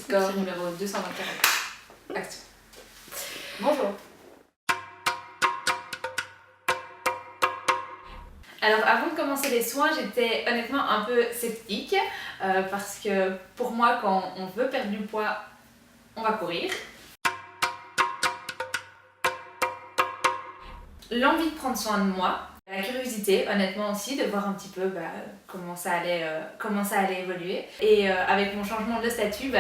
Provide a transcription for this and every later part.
Score numéro 224. Action. Bonjour. Alors avant de commencer les soins, j'étais honnêtement un peu sceptique parce que pour moi, quand on veut perdre du poids, on va courir. L'envie de prendre soin de moi, la curiosité honnêtement aussi de voir un petit peu comment ça allait évoluer. Et avec mon changement de statut,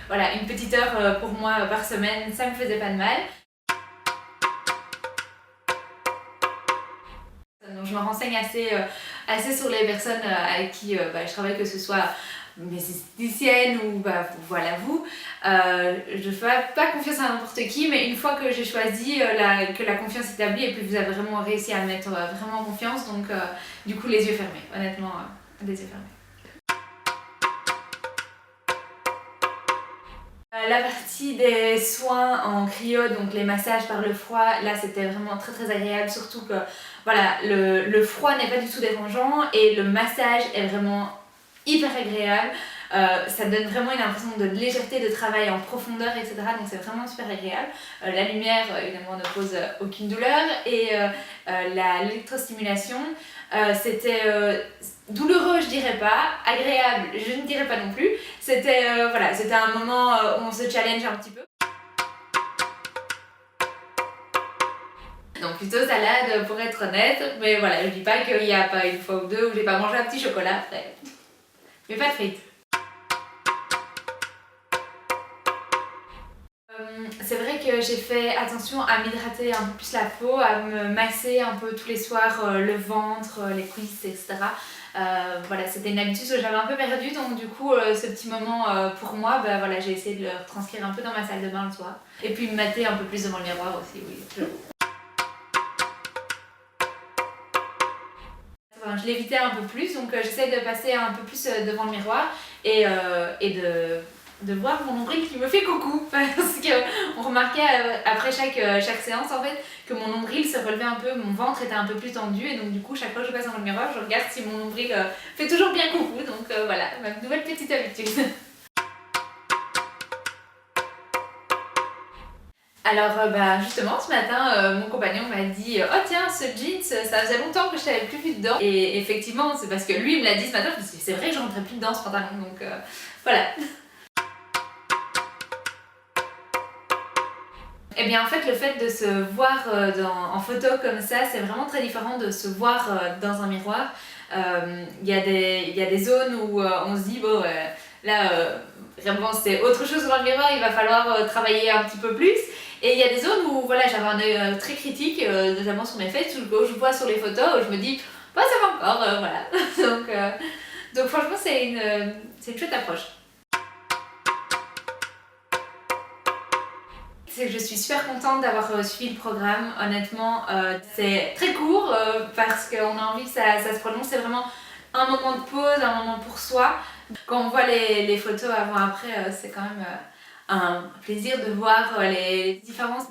voilà, une petite heure pour moi par semaine, ça me faisait pas de mal. Donc je me renseigne assez sur les personnes avec qui je travaille, que ce soit mes esthéticiennes ou voilà vous. Je ne fais pas confiance à n'importe qui, mais une fois que j'ai choisi que la confiance est établie et puis vous avez vraiment réussi à me mettre vraiment confiance, donc du coup les yeux fermés, honnêtement, les yeux fermés. La partie des soins en cryo, donc les massages par le froid, là c'était vraiment très très agréable, surtout que voilà, le froid n'est pas du tout dérangeant et le massage est vraiment hyper agréable. Ça donne vraiment une impression de légèreté, de travail en profondeur, etc. Donc c'est vraiment super agréable. La lumière évidemment ne cause aucune douleur et l'électrostimulation c'était douloureux, je dirais pas, agréable, je ne dirais pas non plus. C'était c'était un moment où on se challenge un petit peu. Donc plutôt salade pour être honnête, mais voilà, je dis pas qu'il n'y a pas une fois ou deux où j'ai pas mangé un petit chocolat après. Mais pas de frites. C'est vrai que j'ai fait attention à m'hydrater un peu plus la peau, à me masser un peu tous les soirs le ventre, les cuisses, etc. Voilà, c'était une habitude que j'avais un peu perdue, donc du coup ce petit moment pour moi, voilà, j'ai essayé de le retranscrire un peu dans ma salle de bain le soir. Et puis me mater un peu plus devant le miroir aussi, oui. Enfin, je l'évitais un peu plus, donc j'essaie de passer un peu plus devant le miroir et de voir mon nombril qui me fait coucou, parce qu'on remarquait après chaque séance en fait que mon nombril se relevait un peu, mon ventre était un peu plus tendu, et donc du coup chaque fois que je passe dans le miroir je regarde si mon nombril fait toujours bien coucou, donc voilà, ma nouvelle petite habitude. Alors justement ce matin mon compagnon m'a dit oh tiens, ce jeans ça faisait longtemps que je t'avais plus vu dedans, et effectivement c'est parce que lui me l'a dit ce matin, je me suis dit c'est vrai que je rentrais plus dedans ce pantalon, donc voilà. Eh bien en fait le fait de se voir en photo comme ça, c'est vraiment très différent de se voir dans un miroir. Il y a des zones où on se dit bon là vraiment c'est autre chose dans le miroir, il va falloir travailler un petit peu plus. Et il y a des zones où voilà, j'avais un œil très critique, notamment sur mes fesses, où je vois sur les photos, où je me dis bah ça va encore, voilà. Donc franchement c'est une chouette approche. C'est que je suis super contente d'avoir suivi le programme, honnêtement c'est très court parce qu'on a envie que ça se prolonge, c'est vraiment un moment de pause, un moment pour soi. Quand on voit les photos avant-après, c'est quand même un plaisir de voir les différences.